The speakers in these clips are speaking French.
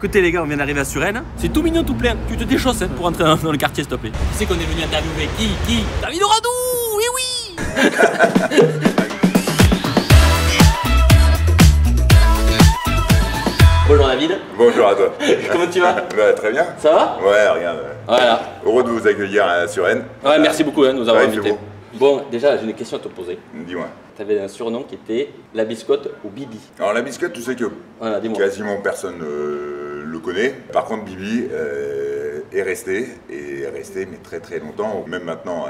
Écoutez les gars, on vient d'arriver à Suresnes. C'est tout mignon, tout plein. Tu te déchausses pour rentrer dans le quartier, s'il te plaît. Qui c'est qu'on est venu interviewer? Qui David Oradou. Oui, oui. Bonjour David. Bonjour à toi. Comment tu vas? Bah, très bien. Ça va? Ouais, rien. Voilà. Heureux de vous accueillir à Suresnes. Ouais, merci beaucoup de nous avoir invités. Bon. Bon, déjà, j'ai une question à te poser. Dis-moi. Tu avais un surnom qui était la biscotte ou Bibi. Alors la biscotte, tu sais que Voilà, dis-moi. quasiment personne le connaît. Par contre, Bibi est resté mais très très longtemps. Même maintenant,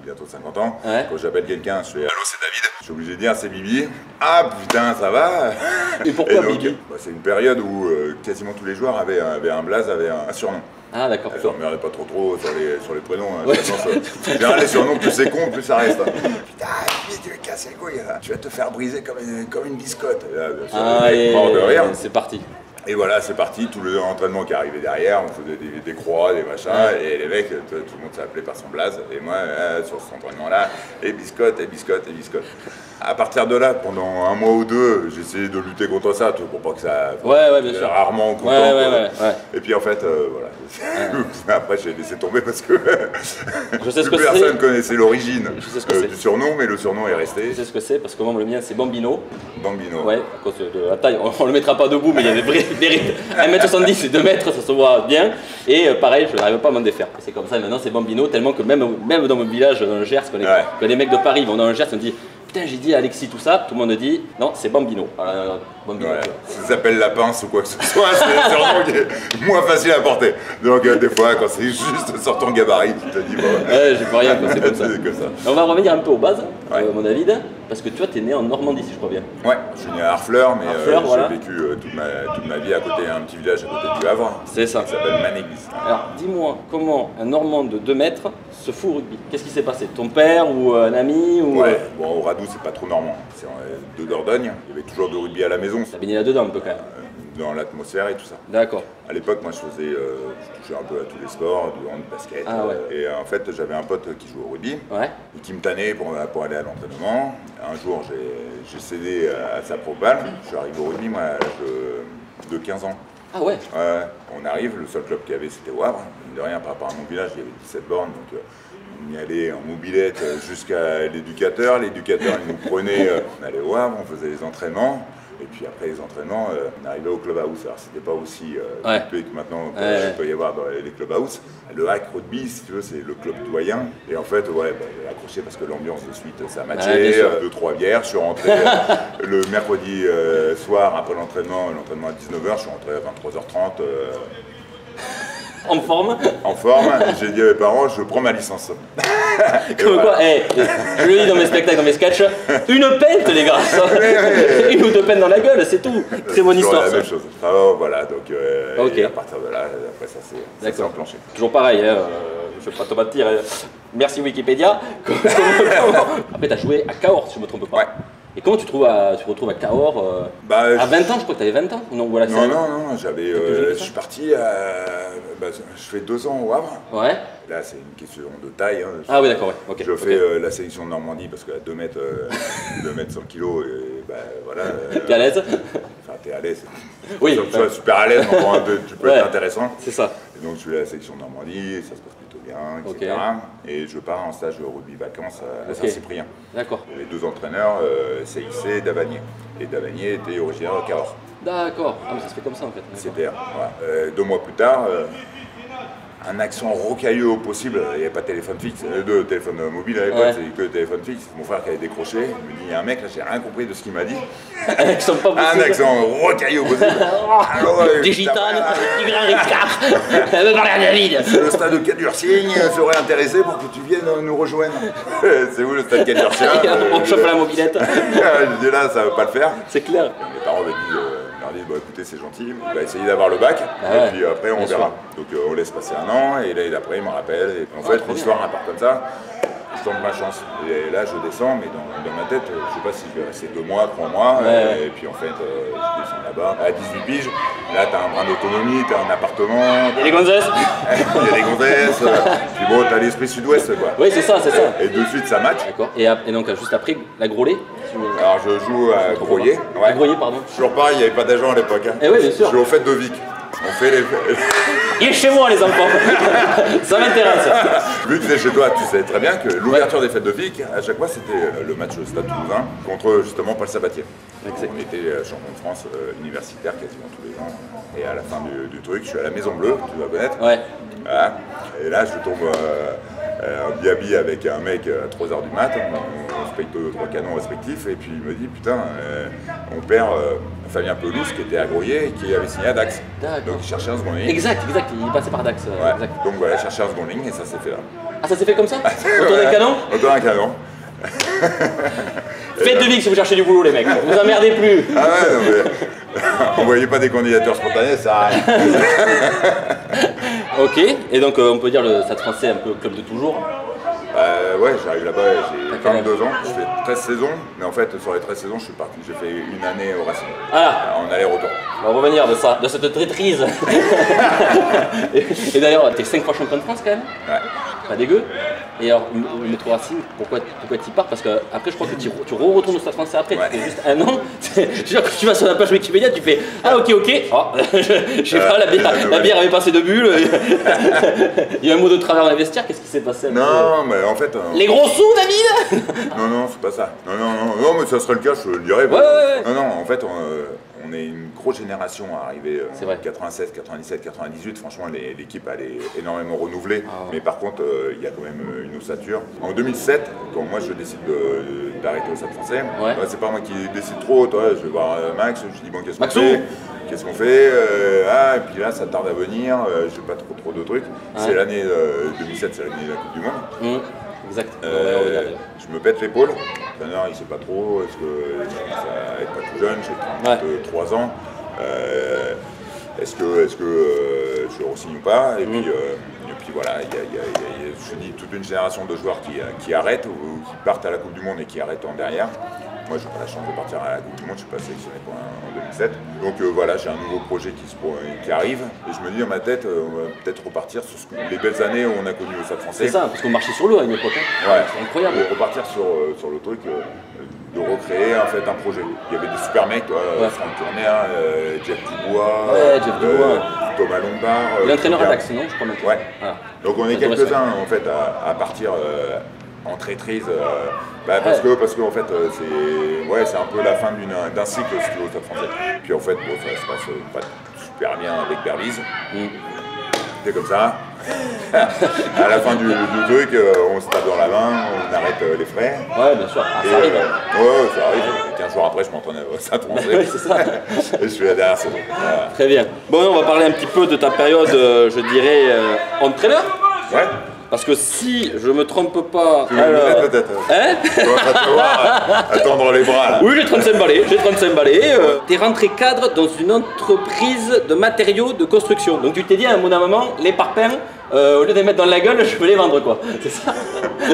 bientôt 50 ans. Ouais. Quand j'appelle quelqu'un, je fais allô, c'est David. Je suis obligé de dire c'est Bibi. Ah putain, ça va. Et pourquoi donc, Bibi? C'est une période où quasiment tous les joueurs avaient un blaze, avaient un surnom. Ah d'accord. Je m'emmerdais pas trop sur les prénoms. Hein. Ouais. En général, les surnoms, plus c'est con, plus ça reste. Hein. Putain, tu vas casser les couilles. Tu vas te faire briser comme une biscotte. Là, mort de rire. C'est parti. Et voilà, c'est parti, tout l'entraînement qui arrivait derrière, on faisait des croix, des machins, et les mecs, tout le monde s'appelait par son blaze, et moi, sur cet entraînement-là, et biscotte. À partir de là, pendant un mois ou deux, j'ai essayé de lutter contre ça, pour pas que ça... Ouais, bien sûr. Rarement content. Ouais. Et puis en fait, voilà. Après, j'ai laissé tomber parce que je sais ce plus que personne connaissait l'origine du surnom, mais le surnom est resté. Je sais ce que c'est, parce que moi, le mien, c'est Bambino. Bambino. Ouais, à cause de la taille, on le mettra pas debout, mais il y a des rythmes. 1m70 et 2 mètres, ça se voit bien. Et pareil, je n'arrive pas à m'en défaire. C'est comme ça, maintenant c'est Bambino, tellement que même dans mon village, dans le Gers, quand les mecs de Paris vont dans le Gers, on dit putain, j'ai dit Alexis tout ça, tout le monde dit non, c'est Bambino. Bambino. Ouais. Ça s'appelle la pince ou quoi que ce soit, c'est un surnom qui est moins facile à porter. Donc des fois, quand c'est juste sur ton gabarit, tu te dis bon. Ouais, j'ai pas rien, c'est comme ça. Comme ça. On va revenir un peu aux bases, mon David, parce que toi, t'es né en Normandie, si je crois bien. Ouais, je suis né à Harfleur, mais voilà. j'ai vécu toute ma vie à côté, un petit village à côté du Havre. C'est ça. Qui s'appelle Manéglise. Alors, dis-moi, comment un Normand de 2 mètres se fout au rugby? Qu'est-ce qui s'est passé? Ton père ou un ami ou... Ouais, bon, au Radou, c'est pas trop normand. C'est de Dordogne. Il y avait toujours de rugby à la maison. T'as baigné là-dedans un peu quand même. Dans l'atmosphère et tout ça. D'accord. À l'époque, moi, je touchais un peu à tous les sports, du hand, du basket. Ah, ouais. Et en fait, j'avais un pote qui jouait au rugby. Ouais. Et qui me tannait pour aller à l'entraînement. Un jour, j'ai cédé à sa propale. Je suis arrivé au rugby, moi, à l'âge de 15 ans. Ah ouais. On arrive, le seul club qu'il y avait, c'était au Havre. De rien, par rapport à mon village, il y avait 17 bornes. Donc, on y allait en mobilette jusqu'à l'éducateur. L'éducateur, il nous prenait, on allait au Havre, on faisait les entraînements. Et puis après les entraînements, on arrivait au club house. Alors c'était pas aussi occupé que maintenant il peut y avoir dans les club house. Le hack rugby, si tu veux, c'est le club doyen. Et en fait, j'ai accroché parce que l'ambiance de suite, ça matchait. 2-3 bières. Je suis rentré le mercredi soir après l'entraînement à 19h. Je suis rentré à 23h30. En forme? En forme, j'ai dit à mes parents, je prends ma licence. Comme quoi, je le dis dans mes spectacles, dans mes sketchs, une pente les gars, une ou deux pentes dans la gueule, c'est tout. Très bonne histoire. C'est la même chose. Alors, voilà, donc et à partir de là, après ça s'est enclenché. Toujours pareil, je vais pas te mentir, merci Wikipédia. Après t'as joué à Cahors, si je me trompe pas. Ouais. Et comment tu te retrouves à Cahors à 20 ans, je crois que tu avais 20 ans non, voilà, non, j'avais. Je suis parti je fais 2 ans au Havre. Ouais. Là, c'est une question de taille. Hein. Ah oui, d'accord, ouais. Okay, je fais la sélection de Normandie parce qu'à 2 mètres 100 kilos, voilà. T'es à l'aise? Enfin, t'es à l'aise. Oui. Tu sois super à l'aise, tu peux être intéressant. C'est ça. Et donc, je fais la sélection de Normandie, ça se passe plutôt bien, etc. Et je pars en stage de rugby vacances à Saint-Cyprien. D'accord. Les 2 entraîneurs, CIC et Davanier. Et Davanier était originaire de Cahors. D'accord. Ah, mais ça se fait comme ça en fait. CPR. Voilà. 2 mois plus tard, un accent rocailleux au possible. Il n'y avait pas de téléphone fixe, de téléphone mobile à l'époque, c'est que le téléphone fixe. Mon frère qui avait décroché, il me dit il y a un mec là, j'ai rien compris de ce qu'il m'a dit. Un accent pas possible. Un accent rocailleux au possible. Des gitanes, du grand Ricard. Elle veut parler à David. Le stade de Cadurcigne serait intéressé pour que tu viennes nous rejoindre. C'est où le stade Cadurcien? On chope la mobilette. Je dis là, ça ne va pas le faire. C'est clair. Mes parents m'ont dit. Bon, écoutez, c'est gentil, il va essayer d'avoir le bac, et puis après on verra. Donc on laisse passer 1 an, et l'année d'après il me rappelle, et en fait l'histoire part comme ça, je tente ma chance. Et là je descends, mais dans ma tête, je sais pas si je vais rester 2 mois, 3 mois, et puis en fait je descends là-bas, à 18 piges, là t'as un brin d'autonomie, t'as un appartement. Il y a les gonzesses. Il y a les gonzesses, puis bon, t'as l'esprit sud-ouest quoi. Oui, c'est ça, c'est ça. Et de suite ça match. D'accord, et donc juste après, la Grolet. Alors je joue à Groyer. À Groyer, pardon. Toujours pareil, il n'y avait pas d'agent à l'époque. Et oui, bien sûr. Je joue au fait de Vic. On fait les... Il est chez moi les enfants. Ça m'intéresse. Vu que c'est chez toi, tu sais très bien que l'ouverture des fêtes de Vic, à chaque fois c'était le match au Stade Toulousain contre justement Paul Sabatier. On était champion de France universitaire quasiment tous les ans. Et à la fin du truc, je suis à la Maison Bleue, tu dois connaître. Ouais. Voilà. Et là, je tombe en biabi avec un mec à 3h du mat, on se paye 3 canons respectifs, et puis il me dit putain, on perd Fabien Pelouse qui était à Grouillet et qui avait signé à Dax. Donc il cherchait un second ligne. Exact, il passait par Dax. Ouais. Exact. Donc voilà, chercher un second ligne et ça s'est fait là. Ah, ça s'est fait comme ça? Autour d'un canon? Autour d'un canon. Faites de Vic si vous cherchez du boulot les mecs, vous emmerdez plus. Ah ouais, non mais... Envoyez pas des candidatures spontanées, ça sert à rien. Ok, et donc on peut dire le Stade Français un peu club de toujours. Ouais, j'arrive là-bas, j'ai 22 ans, je fais 13 saisons, mais en fait sur les 13 saisons je suis parti, j'ai fait une année au Racing, en aller-retour. On va revenir de ça, de cette traîtrise. Et d'ailleurs, t'es 5 fois champion de France quand même. Ouais. Pas dégueu. Et alors, le métro Racing, pourquoi tu pars? Parce qu'après, je crois que tu retournes au Stade Français après, tu fais juste un an. Je veux dire, quand tu vas sur la page Wikipédia, tu fais ah ok, oh, je sais pas, la bière avait passé de bulles. Il y a un mot de travers dans les vestiaires, qu'est-ce qui s'est passé? Non, mais en fait... Les gros sous, David? Non, c'est pas ça. Non, mais ça serait le cas, je le dirais. Ouais. Non, en fait, on est une grosse génération à arriver en 96, 97, 98. Franchement, l'équipe elle est énormément renouvelée. Mais par contre, il y a quand même une ossature. En 2007, quand moi je décide d'arrêter au Stade Français, c'est pas moi qui décide trop. Toi, je vais voir Max, je dis bon, qu'est-ce qu'on fait? Et puis là, ça tarde à venir. Je fais pas trop de trucs. C'est l'année 2007, c'est l'année de la Coupe du Monde. Exact. Je me pète l'épaule. L'entraîneur, il sait pas trop. Est-ce que je commence à être pas tout jeune? J'ai 33 ans. Est-ce que je re-signe ou pas? Et puis voilà, il y a, je dis, toute une génération de joueurs qui arrêtent ou qui partent à la Coupe du Monde et qui arrêtent en derrière. Moi, j'ai pas la chance de partir à la Coupe du Monde, je suis pas sélectionné en 2007. Donc voilà, j'ai un nouveau projet qui arrive. Et je me dis dans ma tête, on va peut-être repartir sur les belles années où on a connu le Stade Français. C'est ça, parce qu'on marchait sur l'eau à une époque. Ouais, c'est incroyable. Et repartir sur le truc, de recréer en fait un projet. Il y avait des super mecs, Franck Tourner, Jeff Dubois, Thomas Lombard. Il est entraîneur à Dax, non? Je crois maintenant. Ouais. Voilà. Donc on est quelques-uns en fait à partir en traîtrise. Parce que en fait c'est un peu la fin d'un cycle si tu veux, au Stade Français. Puis en fait ça se passe pas super bien avec Berlise. C'est comme ça. À la fin du truc, on se tape dans la main, on arrête les frais. Ouais, bien sûr. Ça arrive. Ouais, ça arrive. 15 jours après, je m'entraîne au Stade Français. Oui, c'est ça. Et je suis la dernière saison. Voilà. Très bien. Bon, on va parler un petit peu de ta période, je dirais, entraîneur. Ouais. Parce que si je me trompe pas. Tu veux peut-être. Hein? On va te voir attendre les bras là. Oui, j'ai 35 balais. T'es rentré cadre dans une entreprise de matériaux de construction. Donc tu t'es dit à un moment, les parpaings, au lieu de les mettre dans la gueule, je peux les vendre quoi. C'est ça?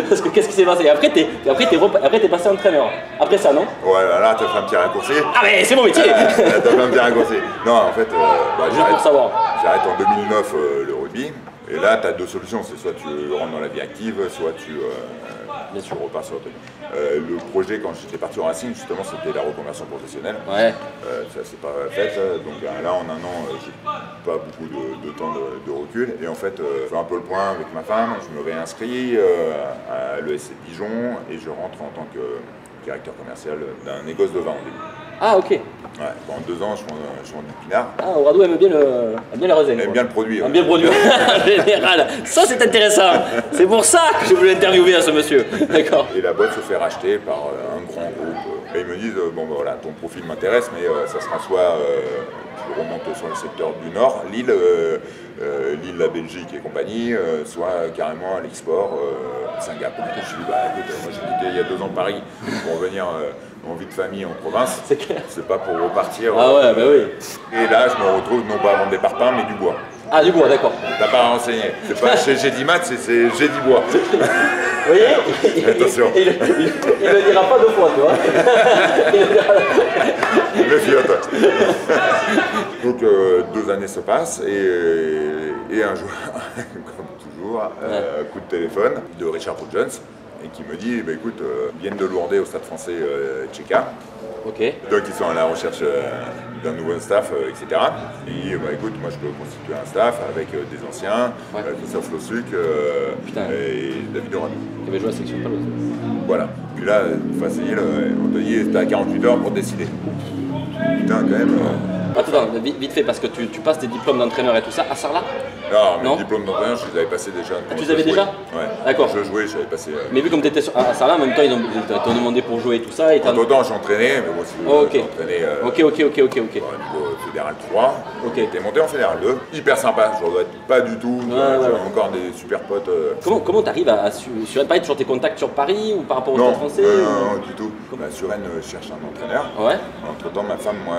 Parce que qu'est-ce qui s'est passé? Et après t'es passé entraîneur. Après ça, non? Ouais, là t'as fait un petit raccourci. Ah mais c'est mon métier. T'as fait un petit raccourci. Non, en fait, juste pour savoir. J'arrête en 2009 le rugby. Et là, tu as deux solutions, c'est soit tu rentres dans la vie active, soit tu repars sur le truc. Le projet, quand j'étais parti au Racing, justement, c'était la reconversion professionnelle. Ouais. Ça s'est pas fait, donc là, en un an, j'ai pas beaucoup de temps de recul. Et en fait, je fais un peu le point avec ma femme, je me réinscris à l'ESC Dijon et je rentre en tant que directeur commercial d'un négoce de vin en début. Ah ok. Ouais, pendant 2 ans, je vends du pinard. Ah, Auradou aime bien la rosée. Il aime bien le produit. Aime bien le produit, en général. Ça, c'est intéressant. C'est pour ça que je voulais interviewer à ce monsieur. D'accord. Et la boîte se fait racheter par un grand groupe. Et ils me disent, bon, ben, voilà, ton profil m'intéresse, mais ça sera soit tu remontes sur le secteur du Nord, Lille, la Belgique et compagnie, soit carrément à l'export, Singapour. Je me suis dit, bah écoute, moi j'ai quitté il y a 2 ans Paris pour revenir en vie de famille en province. C'est clair. C'est pas pour repartir. Ah ouais, bah oui. Et là, je me retrouve non pas à vendre des parpaings, mais du bois. Ah, du bois, d'accord. T'as pas renseigné. C'est pas chez Gédimat, c'est Gédibois. Vous voyez? Attention. Il ne dira pas 2 fois, tu vois. Le fiotte. Donc 2 années se passent et un jour, comme toujours, coup de téléphone de Richard Paul Jones et qui me dit, bah, écoute, viennent de lourder au Stade Français Tchéka. Ok. Donc ils sont à la recherche d'un nouveau staff, etc. Et bah écoute, moi je peux constituer un staff avec des anciens, Christophe Lossuc et David Oran. Qui avait joué à la section paloise. Voilà. Puis là, facile, on te dit t'as 48 heures pour décider. Putain, quand même. Attends, vite fait, parce que tu passes tes diplômes d'entraîneur et tout ça à Sarlat? Non, mes diplômes d'entraîneur, je les avais passés déjà. Ah, tu les avais déjà? Ouais. D'accord. Je jouais, j'avais passé. Mais vu comme tu étais à Sarlat, en même temps, ils t'ont demandé pour jouer et tout ça. Entre-temps, j'ai entraîné, mais moi aussi, j'ai entraîné Ok. au niveau fédéral 3. Ok. J'étais monté en fédéral 2. Hyper sympa, je regrette pas du tout. J'ai encore des super potes. Comment tu arrives à Paris, toujours tes contacts sur Paris ou par rapport au Stade Français? Non, du tout. Suresnes cherche un entraîneur. Ouais. Entre-temps, ma femme, moi,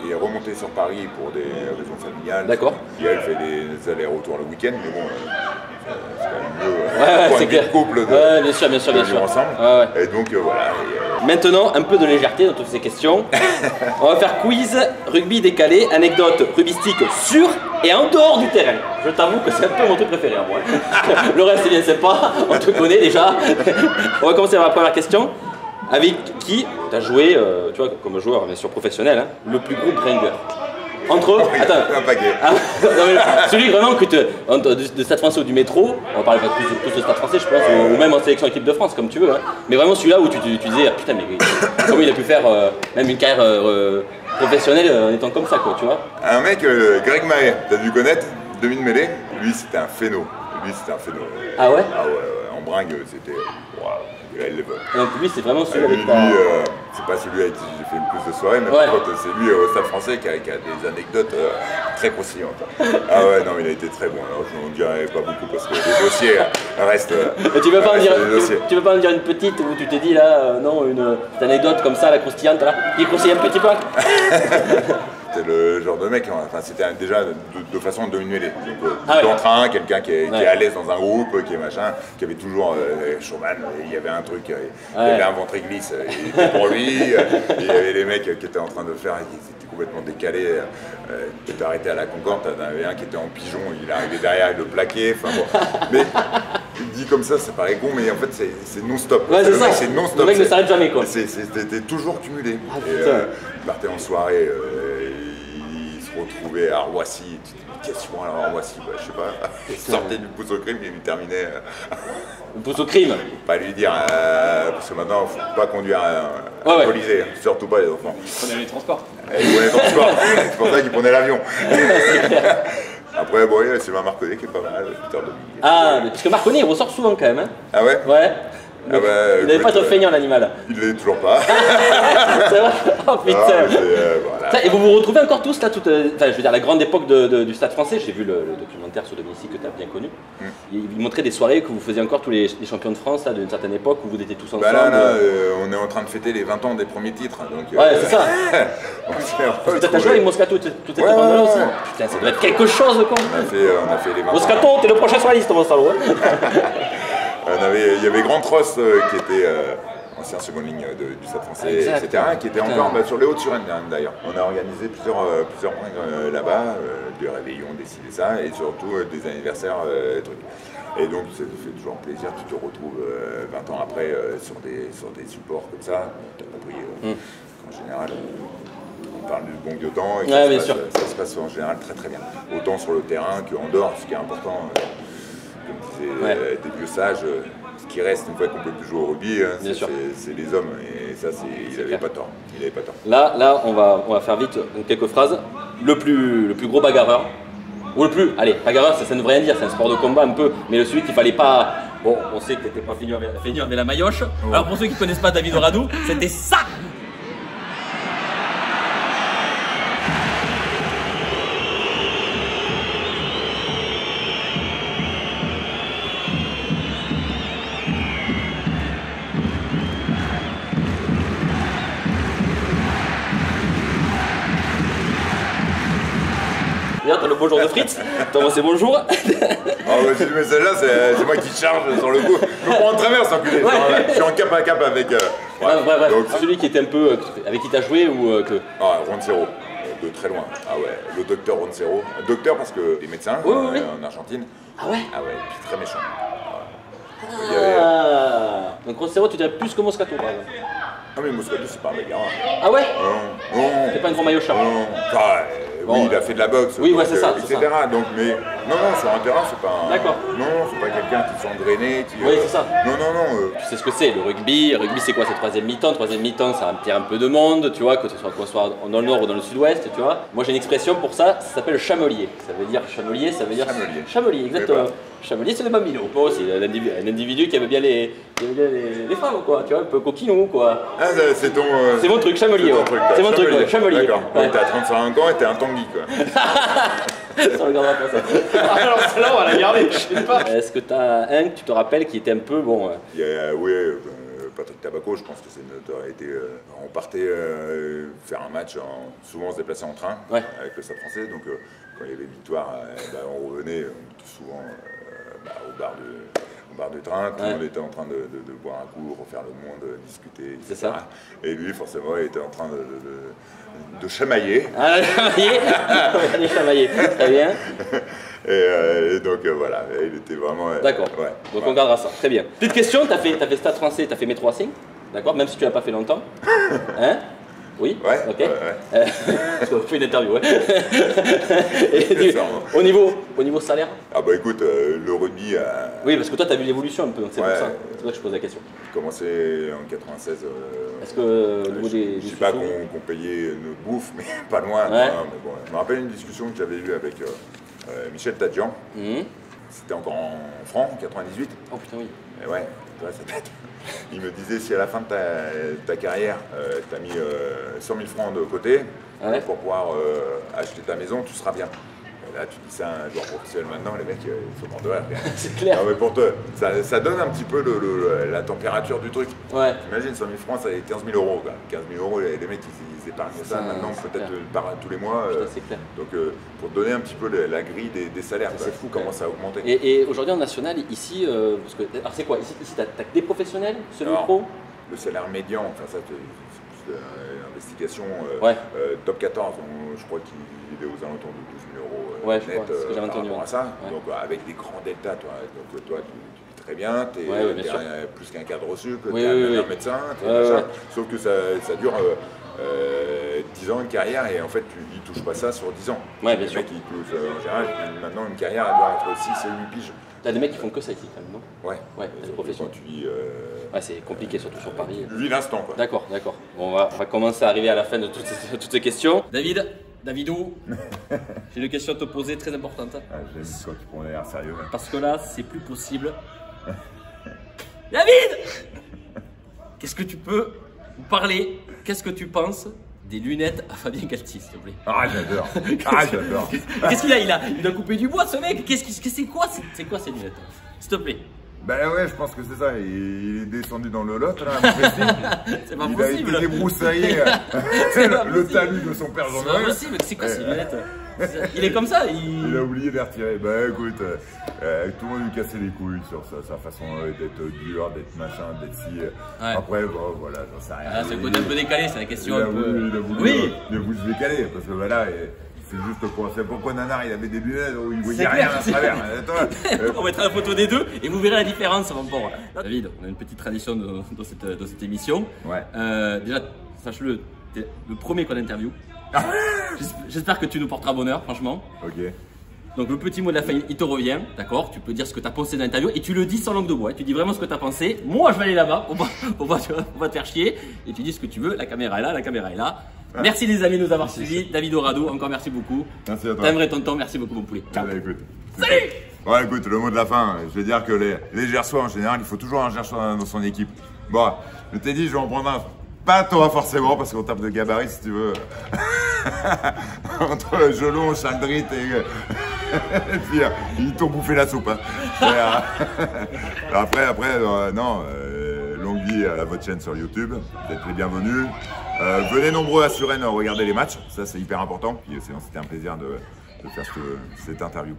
est remontée sur Paris pour des raisons familiales. D'accord. Et elle fait des allers-retours le week-end, mais bon, c'est quand même mieux c'est clair. de couple bien sûr. vivre ensemble. Et donc, voilà. Maintenant, un peu de légèreté dans toutes ces questions. On va faire quiz, rugby décalé, anecdote rugbyistique sur et en dehors du terrain. Je t'avoue que c'est un peu mon truc préféré à moi. Le reste, c'est bien sympa, on te connaît déjà. On va commencer par la première question. Avec qui tu as joué, tu vois, comme joueur bien sûr professionnel, hein, le plus gros bringueur? Entre eux, attends, un paquet. Celui vraiment que de Stade Français ou du métro, on va parler pas plus de Stade Français je pense, ou même en sélection équipe de France comme tu veux, hein. Mais vraiment celui-là où tu disais, putain mais comment il a pu faire même une carrière professionnelle en étant comme ça quoi, tu vois. Un mec, Greg Mahé, t'as dû connaître, demi-de-mêlée, lui c'était un phéno. Ah ouais? Ah ouais, en bringue c'était... Donc lui c'est vraiment celui avec ta... c'est pas celui avec qui j'ai fait le plus de soirées, mais par contre c'est lui au Stade Français qui a des anecdotes très croustillantes. Ah ouais, non mais il a été très bon, alors je n'en dirai pas beaucoup parce que les dossiers restent... tu veux pas en dire une petite où tu t'es dit là, non, une anecdote comme ça, la croustillante là, qui croustille un petit peu? C'était le genre de mec, enfin, c'était déjà de façon de mêlée. Donc, en train, quelqu'un qui est à l'aise dans un groupe, qui est machin, qui avait toujours showman, il y avait un truc, il y avait un ventre glisse pour lui, il y avait les mecs qui étaient en train de faire, qui étaient complètement décalés. Tu t'es arrêté à la Concorde, t'en avais un qui était en pigeon, il arrivait derrière, il le plaquait. Enfin bon. Mais dit comme ça paraît con, mais en fait c'est non-stop. Ouais, c'est ça. C'est non-stop. Le mec ne s'arrête jamais quoi. C'était toujours cumulé. Il partait en soirée. Retrouvé à Roissy, question alors à Roissy, bah, je sais pas, il sortait du pouce au crime et il terminait. Le pouce au crime? Pas lui dire, parce que maintenant il ne faut pas conduire alcoolisé, surtout pas les enfants. Il prenait les transports. Il prenait les transports, c'est pour ça qu'il prenait l'avion. Après, bon, c'est ma Marconnet qui est pas mal, Peter Dominique. Ah, mais parce que Marconnet il ressort souvent quand même. Hein. Ah ouais? Ouais. Ah bah, il n'avait pas trop feignant l'animal. Il l'est toujours pas. C'est vrai? Oh putain. Voilà. Et vous vous retrouvez encore tous là, enfin je veux dire la grande époque du Stade Français, j'ai vu le documentaire sur Dominici que tu as bien connu. Il montrait des soirées que vous faisiez encore tous les champions de France d'une certaine époque où vous étiez tous ensemble. Bah là, on est en train de fêter les 20 ans des premiers titres. Donc, ouais, c'est ça. T'as joué avec Moscato toute cette époque-là aussi? Putain, ça doit être quelque chose quoi. On a fait les 20 ans. Moscato, t'es le prochain sur la liste mon salaud. Il y avait Grand Tross qui était ancien seconde ligne du Stade Français, etc. Qui était encore sur les Hauts-de-Suresnes d'ailleurs. On a organisé plusieurs bringues là-bas, des réveillons, des ci, des ça, et surtout des anniversaires, trucs. Et donc ça te fait toujours plaisir, tu te retrouves 20 ans après sur des supports comme ça. Tu as compris qu'en général on parle du bon vieux temps et ça se passe en général très très bien. Autant sur le terrain qu'en dehors, ce qui est important. Comme disait des vieux sages, ce qui reste une fois qu'on ne peut plus jouer au rugby, c'est les hommes. Et ça, il n'avait pas tort. Là, on va faire vite quelques phrases. Le plus gros bagarreur, ou le plus, allez, bagarreur, ça ne veut rien dire, c'est un sport de combat un peu, mais celui qu'il fallait pas. Bon, on sait que tu n'étais pas fini avec la maillotche. Alors pour ceux qui ne connaissent pas David Oradou, c'était ça. T'as le bonjour de Fritz, t'as moi c'est bonjour. Ah bah si tu mets celle-là, c'est moi qui charge sur le coup. Je me prends en travers, sans enculé. Je suis en cap à cap avec... bref. Donc, celui qui était un peu... avec qui t'as joué ou que... Ah, Roncero, de très loin. Ah ouais, le docteur Roncero. Docteur parce que les médecins en Argentine. Ah ouais? Ah ouais, puis très méchant. Donc Roncero, tu dirais plus que Moscato par exemple. Ah mais Moscato c'est pas un bagarreur. Ah ouais? Non. C'est pas un grand maillot charme. Non. Enfin, Bon, oui, il a fait de la boxe. Oui, donc, ouais, c'est ça. etc. Donc, mais non, sur un terrain, c'est pas un. D'accord. Non, c'est pas quelqu'un qui s'engraîné. Oui, c'est ça. Non. Tu sais ce que c'est, le rugby. Le rugby, c'est quoi? C'est troisième mi-temps. Troisième mi-temps, ça attire un peu de monde, tu vois, que ce soit dans le nord ou dans le sud-ouest, tu vois. Moi, j'ai une expression pour ça, ça s'appelle chamelier. Ça veut dire chamelier, ça veut dire. Chamelier, exactement. Chamelier, c'est le bambino. Moi aussi, un individu qui aime bien les femmes, quoi. Tu vois, un peu coquinou, quoi. Ah, c'est ton. C'est mon truc, chamelier. C'est mon truc, ouais, chamelier. D'accord. Ouais. T'as 35 ans et t'es un tanguy, quoi. Ça regardera pas ça. Alors celle-là, on va la garder, je sais pas. Est-ce que t'as un que tu te rappelles qui était un peu bon? Il y a, Patrick Tabaco, je pense que c'est une notoriété. On partait faire un match, souvent on se déplaçait en train avec le Stade Français, donc quand il y avait victoire, on revenait souvent au bar de train, tout le monde était en train de boire un coup, refaire le monde, discuter, etc. C'est ça. Et lui, forcément, il était en train de chamailler. Ah, les chamailler, très bien. Et donc voilà, il était vraiment. D'accord, donc on gardera ça, très bien. Petite question, t'as fait Stade Français, t'as fait Métro Racing, d'accord, même si tu l'as pas fait longtemps. Hein? Oui. Ouais. Ok. Parce qu'on fait une interview, au niveau salaire? Ah bah écoute, le rugby a. Oui, parce que toi, tu as vu l'évolution un peu, c'est pour ça. C'est pour ça que je pose la question. J'ai commencé en 96. Est-ce que au niveau des. Je ne sais pas qu'on payait notre bouffe, mais pas loin. Ouais. Non, mais bon, je me rappelle une discussion que j'avais eue avec Michel Tadjian. C'était encore en francs, en 98. Oh putain, oui. Et ouais, ça date. Il me disait, si à la fin de ta carrière, tu as mis 100 000 francs de côté pour pouvoir acheter ta maison, tu seras bien. Et là, tu dis ça à un joueur professionnel maintenant, les mecs, ils sont morts de rire. C'est clair. Non, mais pour toi, ça donne un petit peu la température du truc. Ouais. Imagine, 100 000 francs, ça est 15 000 euros. Quoi. 15 000 euros, les mecs, ils épargnent ça maintenant, peut-être tous les mois. C'est clair. Donc, pour te donner un petit peu la grille des salaires, c'est fou, comment ça a augmenté. Et aujourd'hui en national, ici, parce que, alors c'est quoi? Ici, t'as que des professionnels, semi-pro? Le salaire médian, enfin ça, c'est plus d'investigation. Top 14, je crois qu'il est aux alentours de 12 000 euros net par rapport à ça. Donc, avec des grands deltas, toi. Donc, toi, tu vis très bien, tu es plus qu'un cadre reçu, que tu es un médecin, sauf que ça dure 10 ans, une carrière, et en fait, ils ne touchent pas ça sur 10 ans. Ouais, bien sûr. Les mecs, ils touchent, en général, maintenant, une carrière, elle doit être 6 et 8 piges. T'as des mecs qui font que ça ici, quand même, non? Ouais, des professions. Quand tu vis. C'est compliqué, surtout sur Paris. Tu vis l'instant, quoi. D'accord. Bon, on va commencer à arriver à la fin de toutes ces questions. Davidou, j'ai une question à te poser très importante. J'aime quand tu prends l'air sérieux. Parce que là, c'est plus possible. David, qu'est-ce que tu peux nous parler? Qu'est-ce que tu penses des lunettes à Fabien Galtier, s'il te plaît? Ah, j'adore. J'adore. Qu'est-ce qu'il a? Il a coupé du bois, ce mec. C'est quoi ces lunettes? S'il te plaît. Ben ouais, je pense que c'est ça. Il est descendu dans le lot, là. C'est pas possible. possible. Il a été débroussaillé le talus de son père Jean-Noël. C'est pas possible. C'est quoi ces lunettes? Il est comme ça. Il a oublié de les retirer. Ben écoute, tout le monde lui cassait les couilles sur sa façon d'être dur, d'être machin, d'être si. Après, bon, voilà, j'en sais rien. C'est le côté un peu décalé, c'est la question. Il a voulu se décaler, parce que voilà. C'est juste pour ça. Pourquoi Nanar il avait des lunettes où il voyait rien à travers. On mettra la photo des deux et vous verrez la différence, mon pauvre. David, on a une petite tradition dans cette émission. Déjà, sache-le, t'es le premier qu'on interview. J'espère que tu nous porteras bonheur, franchement. Ok. Donc le petit mot de la fin, il te revient, d'accord? Tu peux dire ce que tu as pensé de l'interview et tu le dis sans langue de bois. Tu dis vraiment ce que tu as pensé. Moi, je vais aller là-bas pour pas te faire chier. Et tu dis ce que tu veux. La caméra est là, la caméra est là. Merci les amis de nous avoir suivis. David Orado, encore merci beaucoup. Merci à toi. T'aimerais ton temps, merci beaucoup mon poulet. Ciao. Écoute. Salut. Ouais, écoute, le mot de la fin, je vais dire que les Gersois en général, il faut toujours un Gersois dans son équipe. Bon, je t'ai dit, je vais en prendre un. Pas toi forcément, parce qu'on tape de gabarit si tu veux. Entre Jolon, Chaldrit et puis ils t'ont bouffé la soupe. Hein. Après, longue vie à votre chaîne sur YouTube. Vous êtes les bienvenus. Venez nombreux à Suresnes regarder les matchs. Ça, c'est hyper important. Puis sinon, c'était un plaisir de faire cette interview.